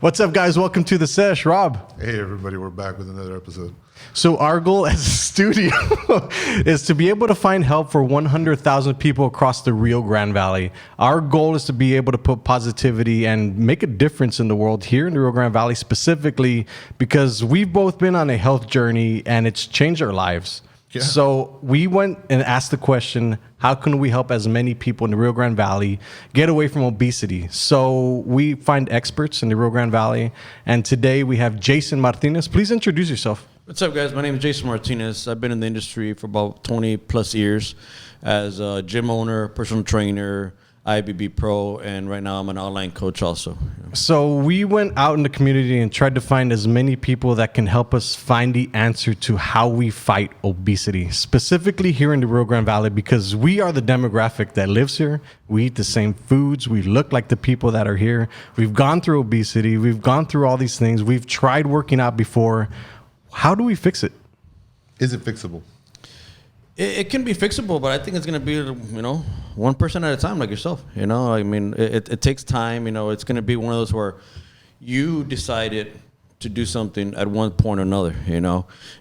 What's up, guys? Welcome to the sesh. Rob. Hey, everybody. We're back with another episode. So our goal as a studio is to be able to find help for 100,000 people across the Rio Grande Valley. Our goal is to be able to put positivity and make a difference in the world here in the Rio Grande Valley specifically because we've both been on a health journey and it's changed our lives. Yeah. So we went and asked the question, how can we help as many people in the Rio Grande Valley get away from obesity? So we find experts in the Rio Grande Valley. And today we have Jason Martinez. Please introduce yourself. What's up, guys? My name is Jason Martinez. I've been in the industry for about 20 plus years as a gym owner, personal trainer, IBB pro, and right now I'm an online coach also. So we went out in the community and tried to find as many people that can help us find the answer to how we fight obesity, specifically here in the Rio Grande Valley, because we are the demographic that lives here. We eat the same foods. We look like the people that are here. We've gone through obesity. We've gone through all these things. We've tried working out before. How do we fix it? Is it fixable? It can be fixable, but I think it's going to be, one person at a time, like yourself. I mean, it takes time. It's going to be one of those where you decided to do something at one point or another.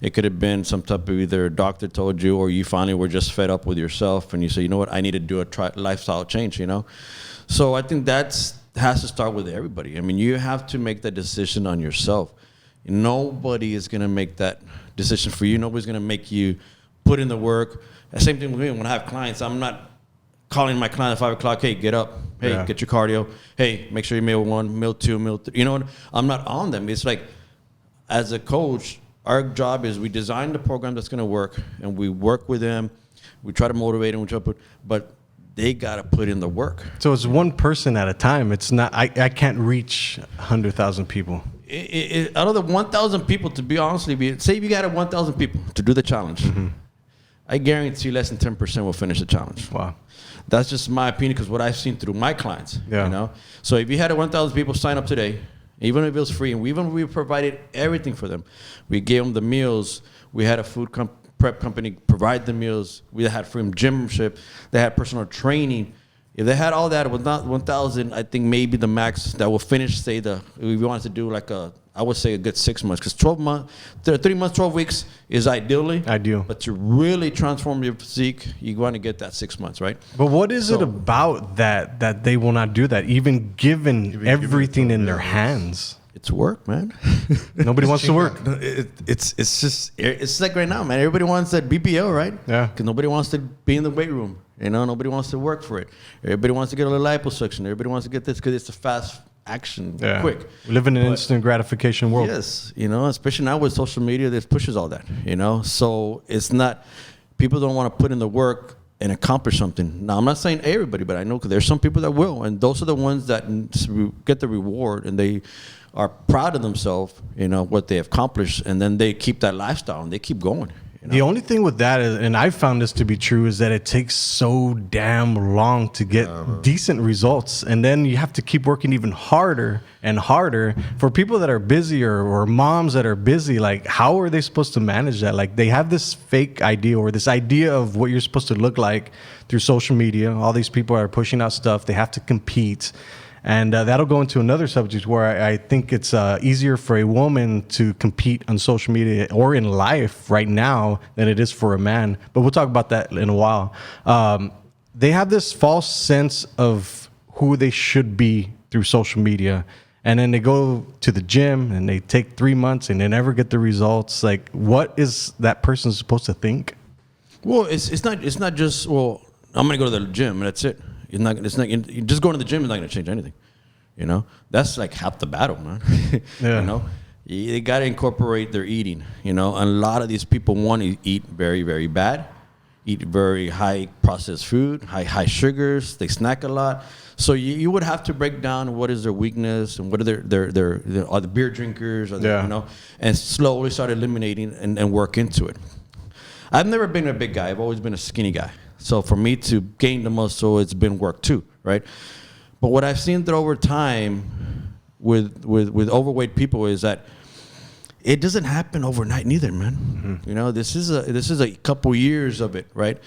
It could have been some type of either a doctor told you, or you finally were just fed up with yourself, and you say, you know what, I need to do a lifestyle change. So I think has to start with everybody. I mean, you have to make that decision on yourself. Nobody is going to make that decision for you. Nobody's going to make you put in the work. Same thing with me. When I have clients, I'm not calling my client at 5 o'clock, hey, get up. Hey, get your cardio. Hey, make sure you meal 1, meal 2, meal 3. You know what? I'm not on them. It's like, as a coach, our job is we design the program that's going to work, and we work with them. We try to motivate them, but they got to put in the work. So it's one person at a time. It's not, I can't reach 100,000 people. Out of the 1,000 people, to be honest with you, say if you got 1,000 people to do the challenge, I guarantee less than 10% will finish the challenge. Wow. That's just my opinion because what I've seen through my clients. So if you had 1,000 people sign up today, even if it was free, and we provided everything for them. We gave them the meals. We had a food prep company provide the meals. We had free gym membership. They had personal training. If they had all that with not 1,000, I think maybe the max that will finish, say if we wanted to do I would say a good 6 months, because 12 months, 3 months, 12 weeks is ideal. But to really transform your physique, you want to get that 6 months, right? But what is it about that they will not do that, even given everything in their hands? It's work, man. Nobody wants to work. It's like right now, man. Everybody wants that BBL, right? Yeah. Because nobody wants to be in the weight room. Nobody wants to work for it. Everybody wants to get a little liposuction. Everybody wants to get this because it's a fast action, quick. We live in an instant gratification world. Yes, especially now with social media, that pushes all that. So it's not, people don't want to put in the work and accomplish something. Now, I'm not saying everybody, but I know there's some people that will, and those are the ones that get the reward, and they are proud of themselves, what they have accomplished, and then they keep that lifestyle and they keep going. The only thing with that is, and I've found this to be true, is that it takes so damn long to get decent results. And then you have to keep working even harder and harder. For people that are busy or moms that are busy, like, how are they supposed to manage that? Like, they have this fake idea or this idea of what you're supposed to look like through social media. All these people are pushing out stuff. They have to compete. And that'll go into another subject where I think it's easier for a woman to compete on social media or in life right now than it is for a man. But we'll talk about that in a while. They have this false sense of who they should be through social media. And then they go to the gym and they take 3 months and they never get the results. Like, what is that person supposed to think? Well, it's not just, I'm going to go to the gym and that's it. It's not just going to the gym is not going to change anything. That's like half the battle, man. They got to incorporate their eating. And a lot of these people want to eat very, very bad, eat very high processed food, high sugars. They snack a lot. So you would have to break down what is their weakness and what are their are the beer drinkers, and slowly start eliminating and work into it. I've never been a big guy. I've always been a skinny guy. So for me to gain the muscle, it's been work too, right? But what I've seen through over time with overweight people is that it doesn't happen overnight neither, man. Mm-hmm. This is a couple years of it, right?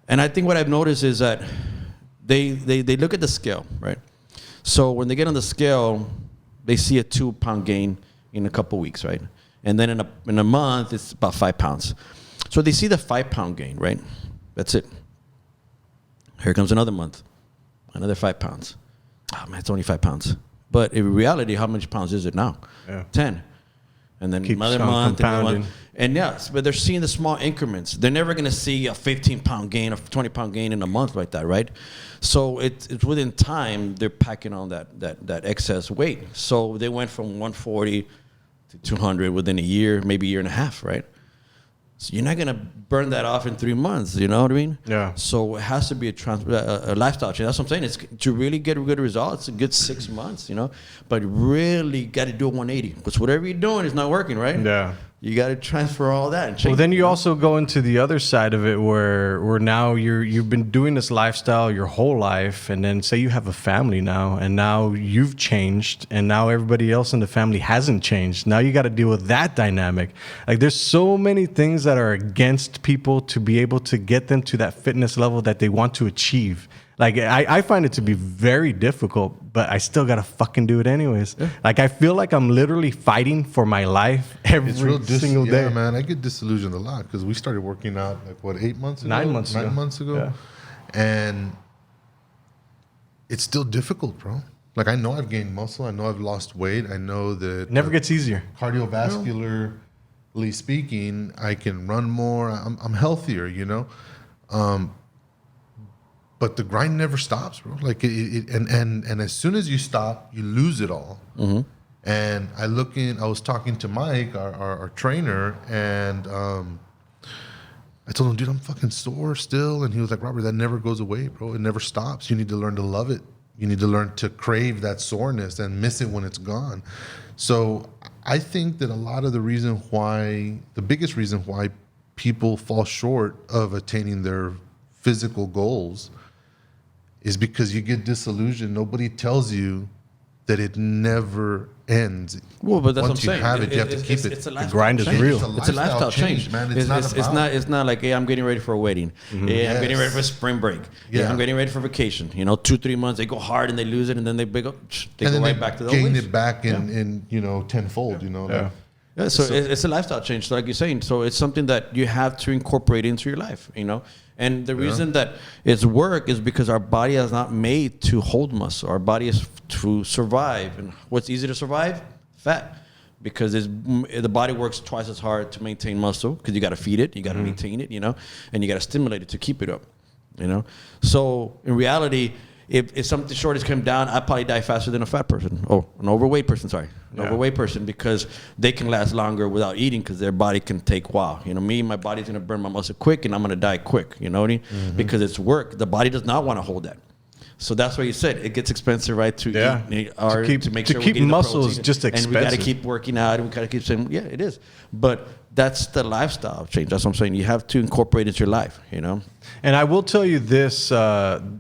And I think what I've noticed is that, they look at the scale, right? So when they get on the scale, they see a 2-pound gain in a couple weeks, right? And then in a month, it's about 5 pounds. So they see the 5-pound gain, right? That's it. Here comes another month, another 5 pounds. Oh man, it's only 5 pounds. But in reality, how many pounds is it now? 10. And then another month, and yes, but they're seeing the small increments. They're never going to see a 15-pound gain, a 20-pound gain in a month like that, right? So it's within time they're packing on that excess weight. So they went from 140 to 200 within a year, maybe a year and a half, right? So you're not going to burn that off in 3 months, you know what I mean? Yeah. So it has to be a lifestyle change. That's what I'm saying. It's to really get a good result, it's a good 6 months, you know? But really got to do a 180 because whatever you're doing is not working, right? Yeah. You got to transfer all that and change. Well, then you also go into the other side of it where now you've been doing this lifestyle your whole life, and then say you have a family now, and now you've changed, and now everybody else in the family hasn't changed. Now you got to deal with that dynamic. Like there's so many things that are against people to be able to get them to that fitness level that they want to achieve. Like, I find it to be very difficult, but I still got to fucking do it anyways. Yeah. Like, I feel like I'm literally fighting for my life every single day. Yeah, man, I get disillusioned a lot because we started working out, 8 months ago? 9 months ago. 9 months ago. Yeah. And it's still difficult, bro. Like, I know I've gained muscle. I know I've lost weight. I know that... It never gets easier. Cardiovascularly speaking, I can run more. I'm healthier, you know? But the grind never stops, bro. Like and as soon as you stop, you lose it all. Mm-hmm. And I was talking to Mike, our trainer, and I told him, dude, I'm fucking sore still. And he was like, Robert, that never goes away, bro. It never stops. You need to learn to love it. You need to learn to crave that soreness and miss it when it's gone. So I think that a lot of the biggest reason why people fall short of attaining their physical goals is because you get disillusioned. Nobody tells you that it never ends. Well, but that's Once what I'm saying. You have it, you have to keep it. It's a the grind is real. It's a lifestyle change, man. It's not like, hey, I'm getting ready for a wedding. Mm-hmm. Hey, I'm getting ready for a spring break. Yeah, I'm getting ready for vacation. 2-3 months, they go hard and they lose it, and then they go right back to the gain it back in tenfold. Yeah, so it's a lifestyle change, so like you're saying. So it's something that you have to incorporate into your life, And the reason that it's work is because our body is not made to hold muscle. Our body is to survive. And what's easy to survive? Fat. Because the body works twice as hard to maintain muscle because you got to feed it, you got to maintain it, and you got to stimulate it to keep it up, So in reality, if something shortage came down, I'd probably die faster than a fat person. Oh, an overweight person, overweight person, because they can last longer without eating because their body can take my body's going to burn my muscle quick and I'm going to die quick, what I mean? Mm-hmm. Because it's work. The body does not want to hold that. So that's why you said it gets expensive, right? To keep muscles just expensive. And we got to keep working out and we got to keep saying, yeah, it is. But that's the lifestyle change. That's what I'm saying. You have to incorporate it into your life, And I will tell you this,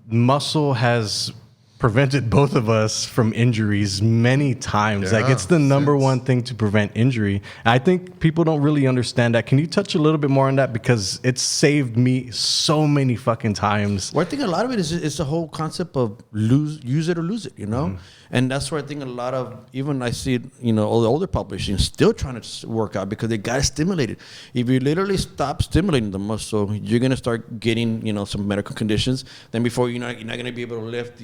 muscle has prevented both of us from injuries many times. Yeah, it's the number one thing to prevent injury. I think people don't really understand that. Can you touch a little bit more on that? Because it's saved me so many fucking times. Well, I think a lot of it is the whole concept of use it or lose it, Mm-hmm. And that's where I think a lot of, even I see, all the older population still trying to work out because they got to stimulate it. If you literally stop stimulating the muscle, you're going to start getting, some medical conditions. Then before you're not going to be able to lift,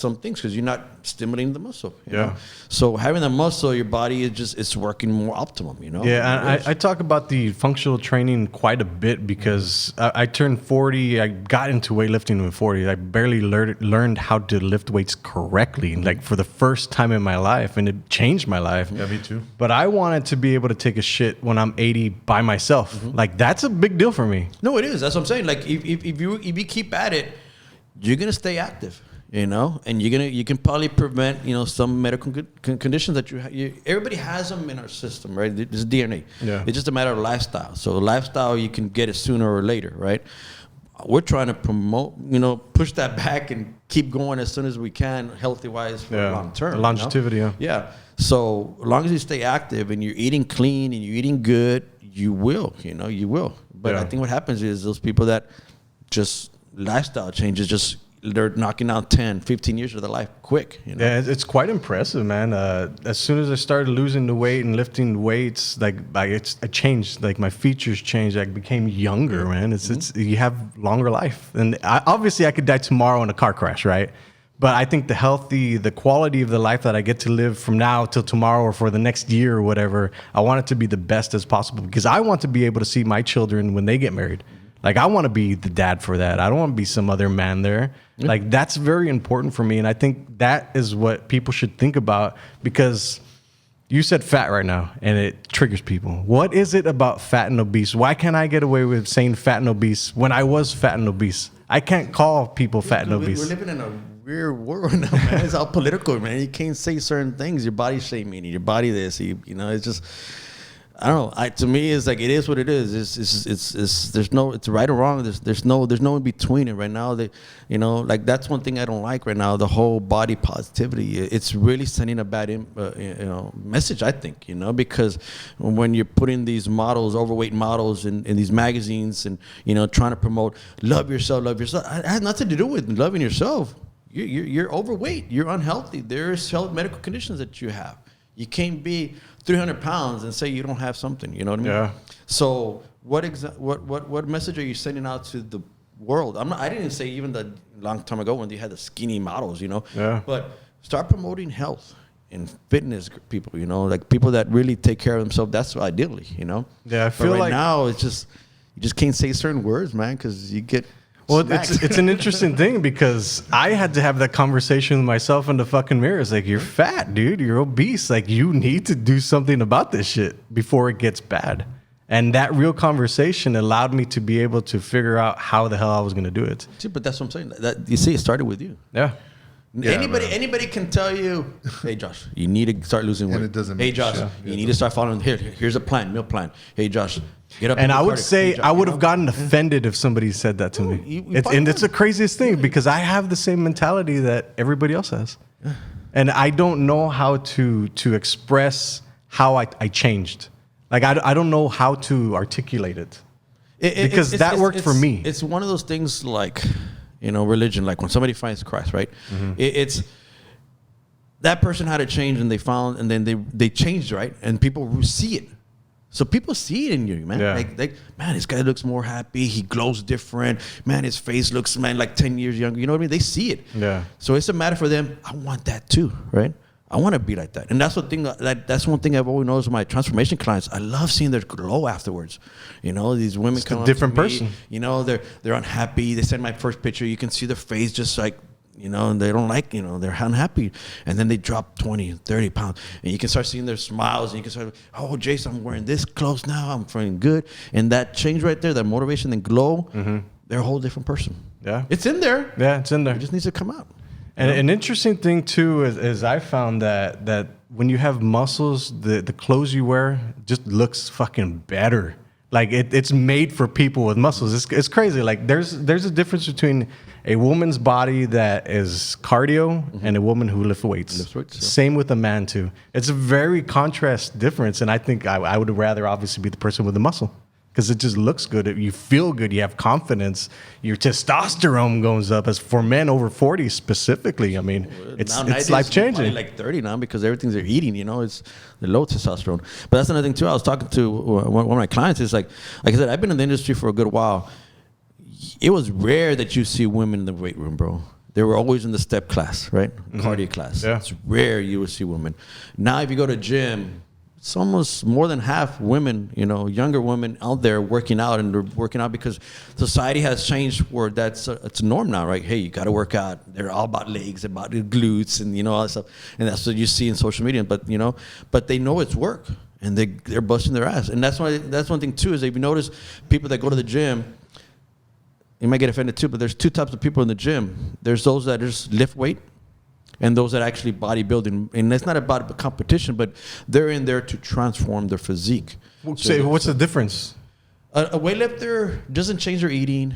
some things because you're not stimulating the muscle. You know? So having the muscle, your body it's working more optimum, Yeah, and I talk about the functional training quite a bit because I turned 40. I got into weightlifting when 40. I barely learned how to lift weights correctly, like for the first time in my life, and it changed my life. Yeah, me too. But I wanted to be able to take a shit when I'm 80 by myself. Mm-hmm. Like that's a big deal for me. No, it is. That's what I'm saying. Like if you keep at it, you're gonna stay active. And you can probably prevent some medical conditions that everybody has them in our system, right? It's DNA. Yeah. It's just a matter of lifestyle. So lifestyle, you can get it sooner or later, right? We're trying to promote, push that back and keep going as soon as we can, healthy wise for long term. Longevity, Yeah. So as long as you stay active and you're eating clean and you're eating good, you will, you will. But I think what happens is those people that just lifestyle changes just they're knocking out 10, 15 years of their life quick. You know? Yeah, it's quite impressive, man. As soon as I started losing the weight and lifting weights, I changed. Like my features changed. I became younger, man. It's you have longer life, and obviously I could die tomorrow in a car crash, right? But I think the quality of the life that I get to live from now till tomorrow or for the next year or whatever, I want it to be the best as possible because I want to be able to see my children when they get married. Like, I want to be the dad for that. I don't want to be some other man there. Yeah. Like, that's very important for me. And I think that is what people should think about because you said fat right now and it triggers people. What is it about fat and obese? Why can't I get away with saying fat and obese when I was fat and obese? I can't call people fat and obese. We're living in a weird world now, man. It's all political, man. You can't say certain things. Your body shaming, your body this, you know, it's just... I don't know. To me, it's like it is what it is. It's there's no it's right or wrong. There's no in between it right now. You know, like that's one thing I don't like right now. The whole body positivity. It's really sending a bad message. I think because when you're putting these models, overweight models, in these magazines, and trying to promote love yourself. It has nothing to do with loving yourself. You're overweight. You're unhealthy. There's medical conditions that you have. You can't be 300 pounds and say you don't have something. You know what I mean? Yeah. So what message are you sending out to the world? I didn't say even the long time ago when they had the skinny models. Yeah. But start promoting health and fitness people. Like people that really take care of themselves. That's ideally. Yeah. I feel but like now it's just you just can't say certain words, man, because you get. Well, it's an interesting thing because I had to have that conversation with myself in the fucking mirror. It's like, you're fat, dude. You're obese. Like, you need to do something about this shit before it gets bad. And that real conversation allowed me to be able to figure out how the hell I was going to do it. See, but that's what I'm saying. That you see, it started with you. Yeah. Anybody can tell you, hey, Josh, you need to start losing weight. And it doesn't. Hey, Josh, you need to start following. Here's a plan, meal plan. Hey, Josh, get up. And I would say I would have gotten offended if somebody said that to me. It's the craziest thing because I have the same mentality that everybody else has, and I don't know how to express how I changed. Like I don't know how to articulate it because that worked for me. It's one of those things like. Religion, like when somebody finds Christ, right? Mm-hmm. It's that person had to change and then they changed, right? And people see it. So people see it in you, man. Yeah. Like, man, this guy looks more happy. He glows different. Man, his face looks, like 10 years younger. You know what I mean? They see it. Yeah. So it's a matter for them. I want that too, right? I want to be like that. And that's that's one thing I've always noticed with my transformation clients. I love seeing their glow afterwards. These women come up to me. Different person. They're unhappy. They send my first picture. You can see their face just like, and they don't like, they're unhappy. And then they drop 20, 30 pounds. And you can start seeing their smiles. And you can start, oh, Jason, I'm wearing this clothes now. I'm feeling good. And that change right there, that motivation and glow, they're a whole different person. Yeah. It's in there. Yeah, it's in there. It just needs to come out. And an interesting thing too is I found that when you have muscles, the clothes you wear just looks fucking better. Like it's made for people with muscles. It's crazy. Like there's a difference between a woman's body that is cardio and a woman who lifts weights. Same with a man too. It's a very contrast difference, and I think I would rather obviously be the person with the muscle. Because it just looks good. You feel good. You have confidence. Your testosterone goes up. As for men over 40 specifically, I mean, it's life changing. Like 30 now because everything they're eating, it's the low testosterone. But that's another thing too. I was talking to one of my clients. It's like I said, I've been in the industry for a good while. It was rare that you see women in the weight room, bro. They were always in the step class, right? Cardio class. Yeah. It's rare you would see women. Now, if you go to gym. It's almost more than half women, younger women out there working out, and they're working out because society has changed where it's a norm now, right? Hey, you got to work out. They're all about legs, about the glutes, and all that stuff. And that's what you see in social media. But but they know it's work, and they're busting their ass. And that's one thing too is if you notice people that go to the gym, you might get offended too. But there's two types of people in the gym. There's those that just lift weight. And those that actually bodybuilding, and it's not about competition, but they're in there to transform their physique. So what's the difference? A weightlifter doesn't change their eating.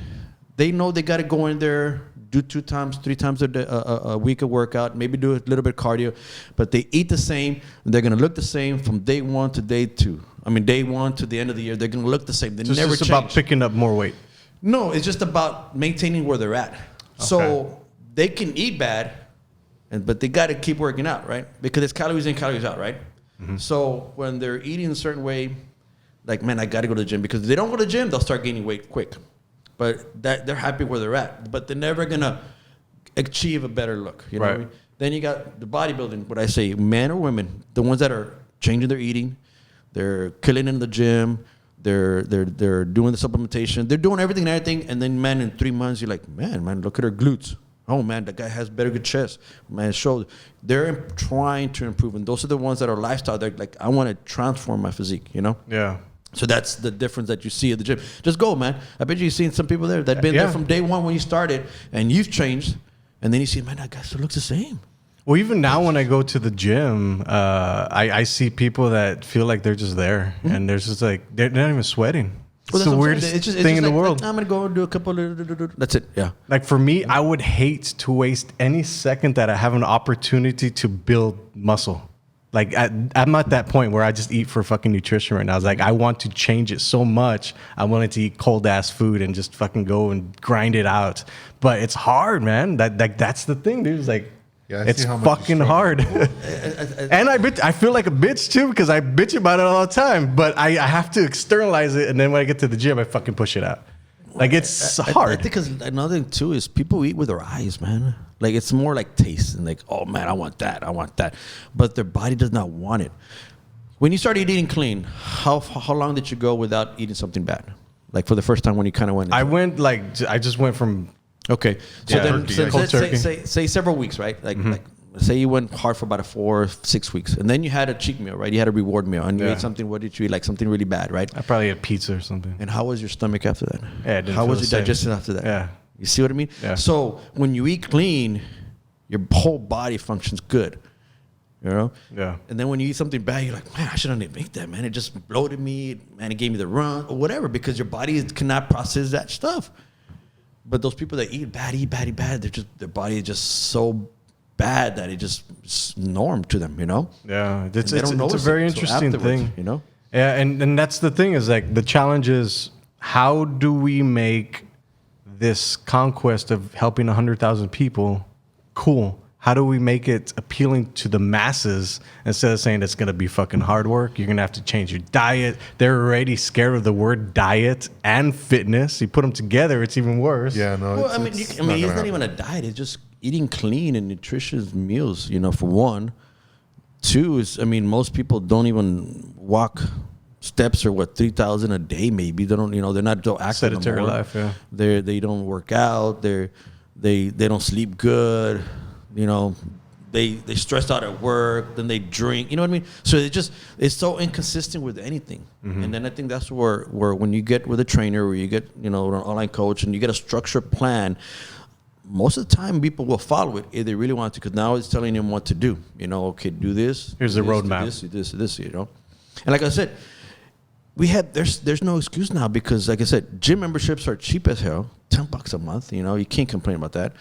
They know they got to go in there, do 2 times, 3 times a week of workout, maybe do a little bit of cardio, but they eat the same. And they're going to look the same from day 1 to day 2. I mean, day 1 to the end of the year, they're going to look the same. They never change. It's just about picking up more weight. No, it's just about maintaining where they're at. Okay. So they can eat bad, but they got to keep working out, right? Because it's calories in, calories out, right? So when they're eating a certain way, like, man, I got to go to the gym, because if they don't go to the gym, they'll start gaining weight quick. But they're happy where they're at, but they're never gonna achieve a better look. You know what I mean? Then you got the bodybuilding. What I say, men or women, the ones that are changing their eating, they're killing in the gym, they're doing the supplementation, they're doing everything and everything. And then, man, in 3 months, you're like, man, look at her glutes. Oh man, that guy has better good chest. Man, shoulder. They're trying to improve, and those are the ones that are lifestyle. They're like, I want to transform my physique. You know? Yeah. So that's the difference that you see at the gym. Just go, man. I bet you've seen some people there that been there from day one when you started, and you've changed, and then you see, man, that guy still looks the same. Well, even now when I go to the gym, I see people that feel like they're just there, and they're just like, they're not even sweating. Well, it's the weirdest thing in the world. I'm going to go do a couple of... That's it, yeah. Like for me, I would hate to waste any second that I have an opportunity to build muscle. Like I'm at that point where I just eat for fucking nutrition right now. It's like I want to change it so much. I wanted to eat cold ass food and just fucking go and grind it out. But it's hard, man. That's the thing, dude. It's like it's fucking hard. And I feel like a bitch too, because I bitch about it all the time. But I have to externalize it, and then when I get to the gym, I fucking push it out. Like it's hard. I think because another thing too is people eat with their eyes, man. Like it's more like taste and like, oh man, I want that, but their body does not want it. When you started eating clean, how long did you go without eating something bad? Like for the first time when you kind of went. I just went from. Okay, so then turkey. say several weeks, right? Like say you went hard for about 4 or 6 weeks, and then you had a cheat meal, right? You had a reward meal, and you ate something. What did you eat? Like something really bad, right? I probably had pizza or something. And how was your stomach after that? Yeah, how was your digestion after that? Yeah. You see what I mean? Yeah. So when you eat clean, your whole body functions good. You know? Yeah. And then when you eat something bad, you're like, man, I shouldn't have ate that, man. It just bloated me, man. It gave me the run or whatever, because your body cannot process that stuff. But those people that eat bad, their body is just so bad that it just is norm to them, you know? Yeah. It's a very interesting thing. You know? Yeah, and that's the thing is like the challenge is how do we make this conquest of helping 100,000 people cool? How do we make it appealing to the masses instead of saying it's going to be fucking hard work? You're going to have to change your diet. They're already scared of the word diet and fitness. You put them together, it's even worse. Yeah, no. Well, it's not even a diet. It's just eating clean and nutritious meals, you know, for one. Two is, most people don't even walk steps or 3,000 a day maybe. They don't, they're not so active. Sedentary life, yeah. They don't work out. They don't sleep good. They stressed out at work, then they drink. You know what I mean? So it's so inconsistent with anything. Mm-hmm. And then I think that's where when you get with a trainer or you get, an online coach and you get a structured plan, most of the time people will follow it if they really want to, because now it's telling them what to do. Okay, do this. Here's the roadmap. Do this. And like I said, there's no excuse now, because like I said, gym memberships are cheap as hell, $10 a month. You can't complain about that.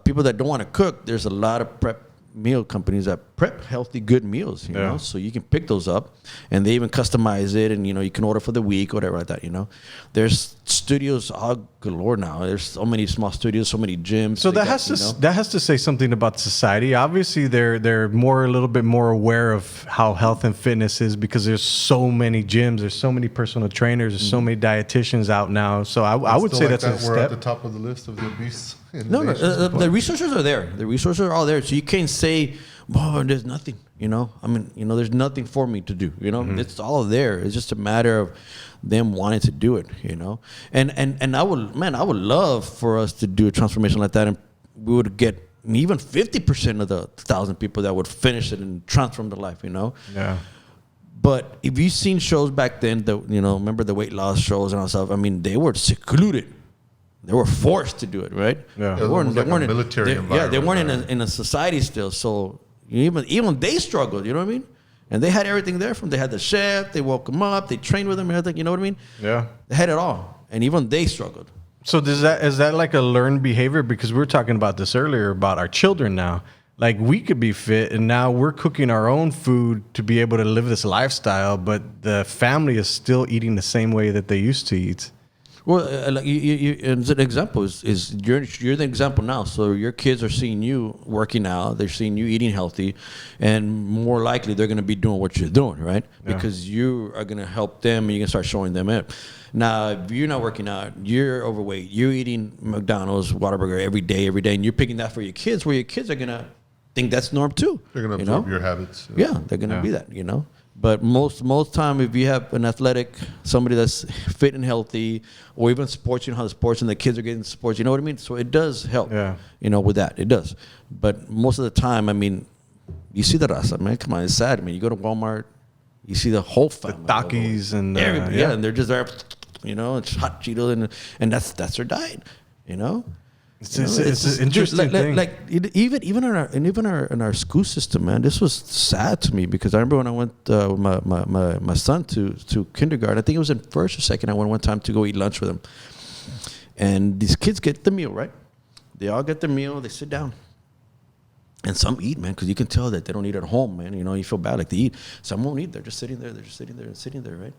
People that don't want to cook, there's a lot of prep meal companies that prep healthy, good meals, you know, so you can pick those up, and they even customize it, and you can order for the week or whatever like that. There's studios all galore now. There's so many small studios, so many gyms. So that has to say something about society. Obviously, they're a little bit more aware of how health and fitness is, because there's so many gyms, there's so many personal trainers, there's so many dietitians out now. So I would say that's a step. We're at the top of the list of the obese. No, the resources are there. The resources are all there. So you can't say, "Oh, there's nothing." There's nothing for me to do. Mm-hmm. It's all there. It's just a matter of them wanting to do it. And I would love for us to do a transformation like that, and we would get even 50% of the 1,000 people that would finish it and transform their life. Yeah. But if you've seen shows back then, remember the weight loss shows and all stuff. They were secluded. They were forced to do it, right? Yeah. They weren't like a military environment. Yeah, they weren't in a society still. So even they struggled, you know what I mean? And they had everything there from. They had the chef, they woke them up, they trained with them, everything, you know what I mean? Yeah. They had it all. And even they struggled. So is that like a learned behavior? Because we were talking about this earlier about our children now. Like, we could be fit, and now we're cooking our own food to be able to live this lifestyle, but the family is still eating the same way that they used to eat. Well, like as an example is you're the example now. So your kids are seeing you working out, they're seeing you eating healthy, and more likely they're going to be doing what you're doing, right? Yeah. Because you are going to help them, and you can start showing them it. Now, if you're not working out, you're overweight, you're eating McDonald's, Whataburger every day, and you're picking that for your kids, where your kids are going to think that's norm too. They're going to absorb your habits. Yeah, they're going to be that, But most time, if you have an athletic, somebody that's fit and healthy, or even sports, how the sports and the kids are getting sports, you know what I mean? So it does help, with that. It does. But most of the time, I mean, you see the raza, man. Come on, it's sad. I mean, you go to Walmart, you see the whole family. The Takis and and they're just there, it's hot Cheetos, and that's their diet, It's an interesting thing. Like even in our school system, man, this was sad to me because I remember when I went with my son to kindergarten. I think it was in first or second. I went one time to go eat lunch with him, and these kids get the meal, right? They all get the meal. They sit down, and some eat, man, because you can tell that they don't eat at home, man. You feel bad, like they eat. Some won't eat. They're just sitting there. They're just sitting there and sitting there, right?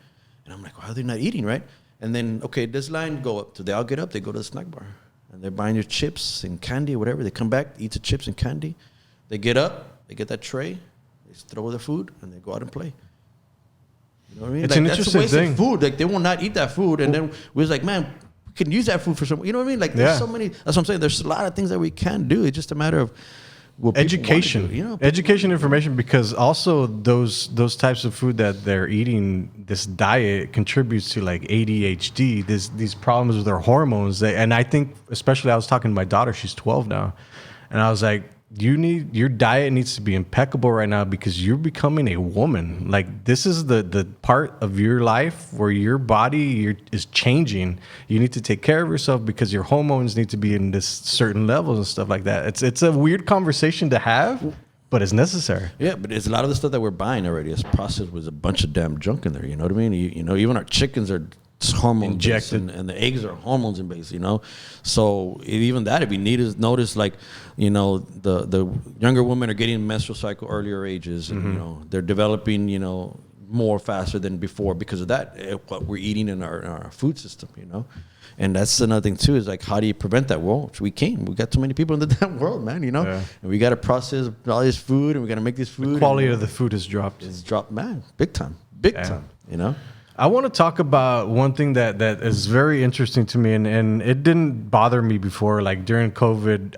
And I'm like, why are they not eating, right? And then this line go up. So they all get up. They go to the snack bar. And they're buying your chips and candy or whatever. They come back, eat the chips and candy. They get up, they get that tray, they throw their food, and they go out and play. You know what I mean? It's an interesting that's a waste thing. of food. Like, they will not eat that food. And then we was like, man, we can use that food for some. You know what I mean? Like, there's so many. That's what I'm saying. There's a lot of things that we can do. It's just a matter of education, education, information, because also those types of food that they're eating, this diet contributes to like ADHD, these problems with their hormones. And I think, especially, I was talking to my daughter, she's 12 now, and I was like, your diet needs to be impeccable right now because you're becoming a woman. Like, this is the part of your life where your body is changing. You need to take care of yourself because your hormones need to be in this certain levels and stuff like that. It's a weird conversation to have, but it's necessary. Yeah, but it's a lot of the stuff that we're buying already is processed with a bunch of damn junk in there. You know what I mean? Even our chickens are hormone injected, and the eggs are hormones in base. So even that, if you need to notice, like, the younger women are getting menstrual cycle earlier ages, and they're developing more faster than before because of that, what we're eating in our food system. And that's another thing too, is like, how do you prevent that? Well, we got too many people in the damn world, man. And we got to process all this food, and we got to make this food. The quality of the food has dropped. It's dropped, man, big time. I want to talk about one thing that is very interesting to me, and it didn't bother me before, like during COVID,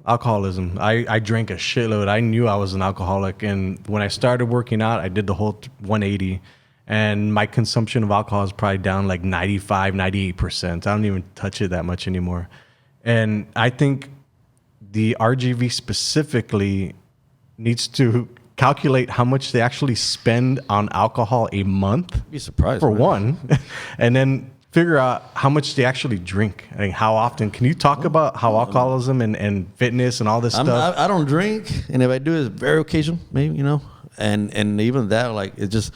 alcoholism. I drank a shitload. I knew I was an alcoholic, and when I started working out, I did the whole 180, and my consumption of alcohol is probably down like 95, 98%. I don't even touch it that much anymore. And I think the RGV specifically needs to calculate how much they actually spend on alcohol a month. Be surprised for one, and then figure out how much they actually drink. I mean, how often? Can you talk about how alcoholism and fitness and all this stuff? I don't drink, and if I do, it's very occasional, maybe, and even that, like, it's just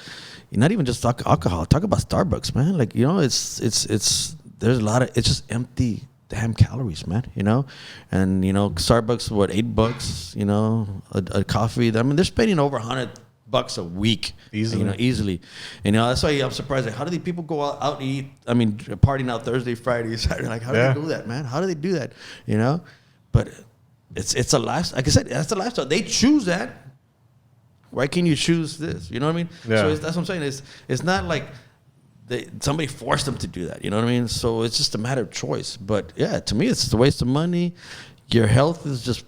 not even just alcohol. Talk about Starbucks, man. Like, it's there's a lot of, it's just empty damn calories, man, and Starbucks, what, $8, a coffee. I mean, they're spending over $100 a week easily. That's why I'm surprised. Like, how do these people go out and eat? I mean, partying out Thursday, Friday, Saturday. Like, how do they do that, man? How do they do that? But it's a lifestyle. Like I said, that's a lifestyle. They choose that. Why can't you choose this? You know what I mean? Yeah. So that's what I'm saying. It's not like somebody forced them to do that. You know what I mean? So it's just a matter of choice. But yeah, to me, it's a waste of money. Your health is just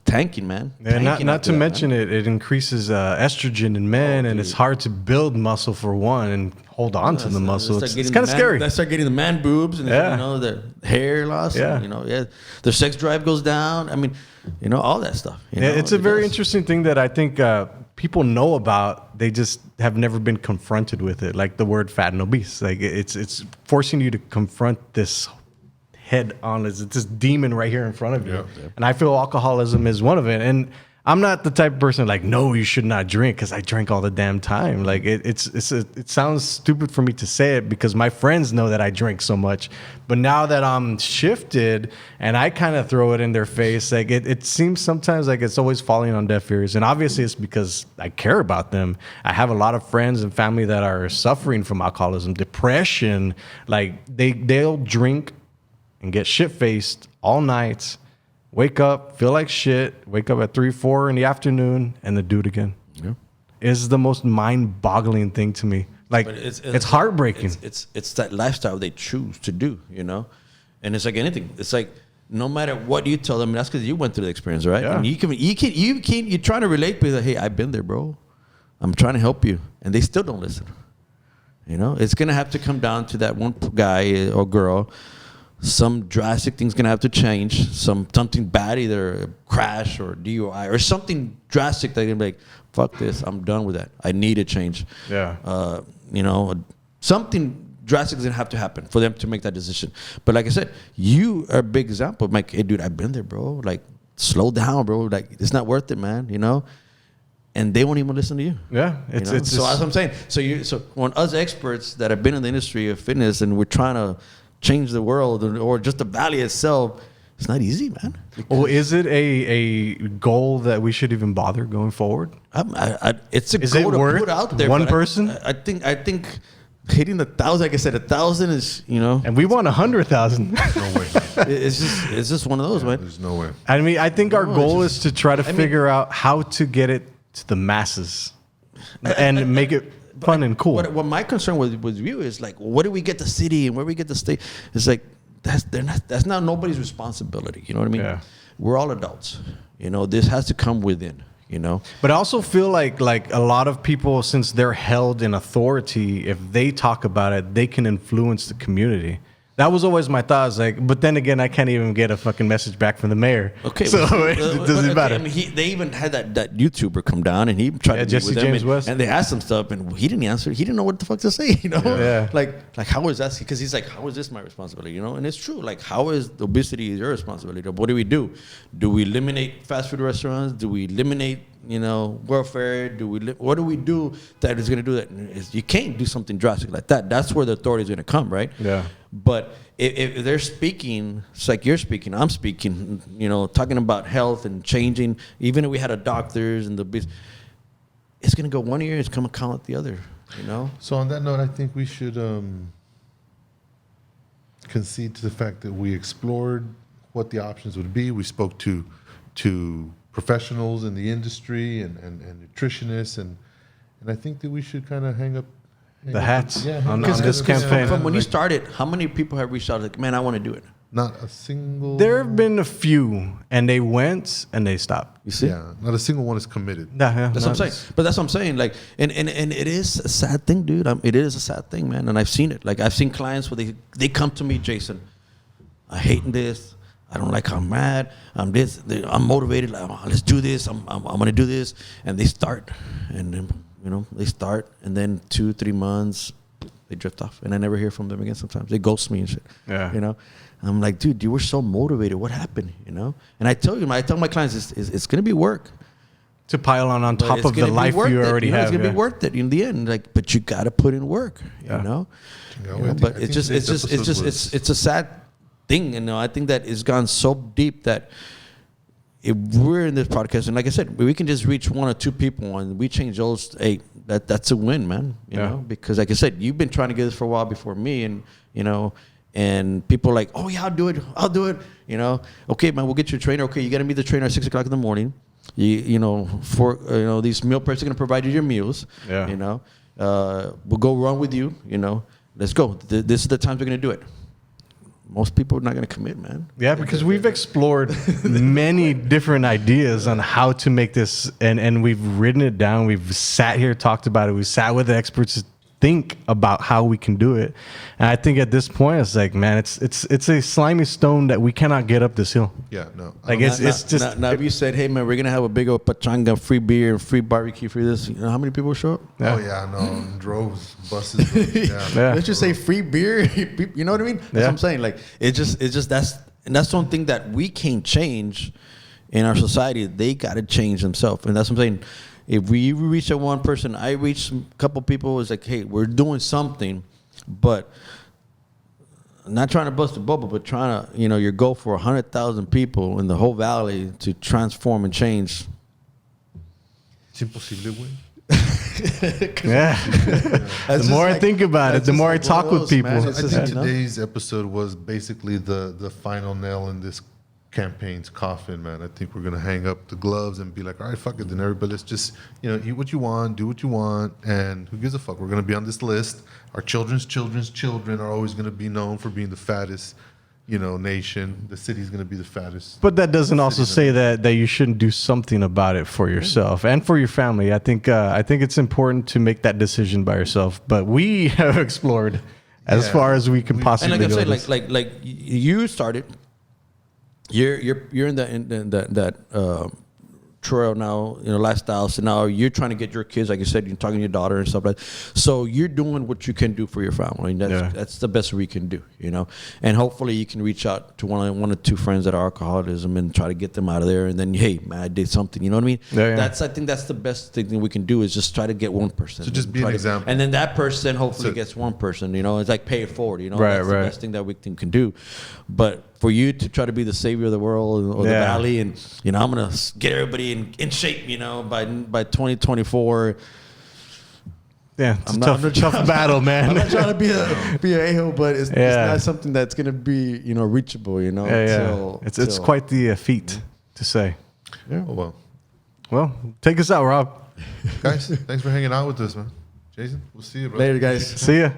tanking, man. Yeah, not to mention it increases estrogen in men, and it's hard to build muscle for one and hold on to the muscle. It's kind of scary. They start getting the man boobs, and the hair loss. Yeah. And, their sex drive goes down. I mean, all that stuff. It's a very interesting thing that I think people know about. They just have never been confronted with it, like the word fat and obese. Like, it's forcing you to confront this head on. It's this demon right here in front of you. And I feel alcoholism is one of it. And I'm not the type of person like, no, you should not drink, because I drink all the damn time. Like it sounds stupid for me to say it because my friends know that I drink so much. But now that I'm shifted and I kind of throw it in their face, like it seems sometimes like it's always falling on deaf ears. And obviously it's because I care about them. I have a lot of friends and family that are suffering from alcoholism, depression. Like they'll drink and get shit-faced all night. Wake up, feel like shit, wake up at 3, 4 in the afternoon, and then do it again. Yeah. It's the most mind-boggling thing to me. Like, it's heartbreaking. It's that lifestyle they choose to do, you know? And it's like anything. It's like, no matter what you tell them, that's because you went through the experience, right? Yeah. And you're trying to relate with it. Hey, I've been there, bro. I'm trying to help you. And they still don't listen. You know? It's going to have to come down to that one guy or girl. Some drastic thing's gonna have to change. Something bad, either a crash or DUI or something drastic that you're gonna be like, fuck this, I'm done with that. I need a change. Yeah. You know, something drastic is gonna have to happen for them to make that decision. But like I said, you are a big example. I'm like, hey, dude, I've been there, bro. Like, slow down, bro. Like, it's not worth it, man. You know. And they won't even listen to you. Yeah, it's so that's what I'm saying. So when us experts that have been in the industry of fitness and we're trying to change the world or just the valley itself, it's not easy, man. Well, is it a goal that we should even bother going forward? It's a goal to put out there. One person? I think hitting 1,000, like I said, 1,000 is, you know. And we want 100,000. No way. It's just one of those, man. There's no way. I mean, I think our goal is to try to figure out how to get it to the masses and make it fun and cool. What my concern with you is like, what do we get the city and where we get the state? It's like that's not nobody's responsibility. You know what I mean? Yeah. We're all adults. You know, this has to come within. You know, but I also feel like a lot of people, since they're held in authority, if they talk about it, they can influence the community. That was always my thought. Is like, but then again, I can't even get a fucking message back from the mayor. Okay, so it doesn't matter. I mean, they even had that YouTuber come down and he tried to meet Jesse with them James West. and they asked him stuff and he didn't answer. He didn't know what the fuck to say. You know, Yeah. like how is that? Because he's like, how is this my responsibility? You know, and it's true. Like, how is obesity your responsibility? What do we do? Do we eliminate fast food restaurants? Do we eliminate welfare? What do we do that is going to do that? You can't do something drastic like that. That's where the authority is going to come, right? Yeah. But if they're speaking, it's like you're speaking, I'm speaking, talking about health and changing, even if we had a doctors and it's going to go one ear, it's going to come out the other, So on that note, I think we should concede to the fact that we explored what the options would be. We spoke to professionals in the industry and nutritionists, and I think that we should kind of hang up the hats on hang this up campaign. From when you started, how many people have reached out like, man, I want to do it? Not a single. There have been a few, and they went and they stopped. You see? Yeah, not a single one is committed. That's what I'm saying. But that's what I'm saying. Like, and it is a sad thing, dude. It is a sad thing, man. And I've seen it. Like, I've seen clients where they come to me, Jason, I hate this. I don't like how I'm mad. I'm motivated. Like, let's do this. I'm gonna do this. And they start, and then they start, and then 2-3 months they drift off, and I never hear from them again. Sometimes they ghost me and shit. Yeah. I'm like, dude, you were so motivated. What happened? And I tell my clients, it's gonna be work to pile on top of the life you already have. It's gonna be worth it in the end. Like, but you gotta put in work. But it's a sad thing, I think that it's gone so deep that if we're in this podcast, and like I said, we can just reach 1 or 2 people and we change those, that's a win, man. You know, because like I said, you've been trying to get this for a while before me, and and people are like, oh yeah, I'll do it. Okay, man, we'll get you a trainer. Okay, you got to meet the trainer at 6 o'clock in the morning. These meal preps are gonna provide you your meals. Yeah. We'll go run with you. Let's go. This is the times we're gonna do it. Most people are not going to commit, man. Yeah, because we've explored many different ideas on how to make this, and we've written it down. We've sat here, talked about it. We sat with the experts to think about how we can do it. And I think at this point, it's like, man, it's a slimy stone that we cannot get up this hill. Yeah, no. Like it's just. Now, if you said, hey, man, we're going to have a big old pachanga, free beer, free barbecue, free this, how many people show up? Yeah. Oh, yeah, no. Droves, buses. Yeah. Let's just say free beer. You know what I mean? That's what I'm saying. Like, it's just that's one thing that we can't change in our society, they got to change themselves. And that's what I'm saying. If we reach that one person, I reach a couple people, it's like, hey, we're doing something, but not trying to bust a bubble, but trying to, your goal for 100,000 people in the whole valley to transform and change. Es imposible, güey. Yeah. The more I think about it, the more I talk with people. I think today's episode was basically the final nail in this campaign's coffin, man. I think we're gonna hang up the gloves and be like, all right, fuck it, then everybody, let's just eat what you want, do what you want, and who gives a fuck? We're gonna be on this list. Our children's children are always gonna be known for being the fattest nation. The city's going to be the fattest. But that doesn't also say that you shouldn't do something about it for yourself and for your family. I think it's important to make that decision by yourself. But we have explored as far as we can possibly. And like I said, like you started. You're in that trail now, lifestyle. So now you're trying to get your kids, like you said, you're talking to your daughter and stuff like that. So you're doing what you can do for your family. That's the best we can do, And hopefully you can reach out to one or two friends that are alcoholism and try to get them out of there. And then, hey, man, I did something. You know what I mean? I think that's the best thing that we can do is just try to get one person. So just be an example. And then that person hopefully gets one person. It's like pay it forward. That's the best thing that we can do. But for you to try to be the savior of the world or the valley, and I'm gonna get everybody in shape, by 2024. Yeah, it's a tough battle, man. I'm not trying to be an a-hole, but it's not something that's gonna be reachable. It's quite the feat to say. Yeah. Oh, well, take us out, Rob. Guys, thanks for hanging out with us, man. Jason, we'll see you, bro. Later, guys. See ya.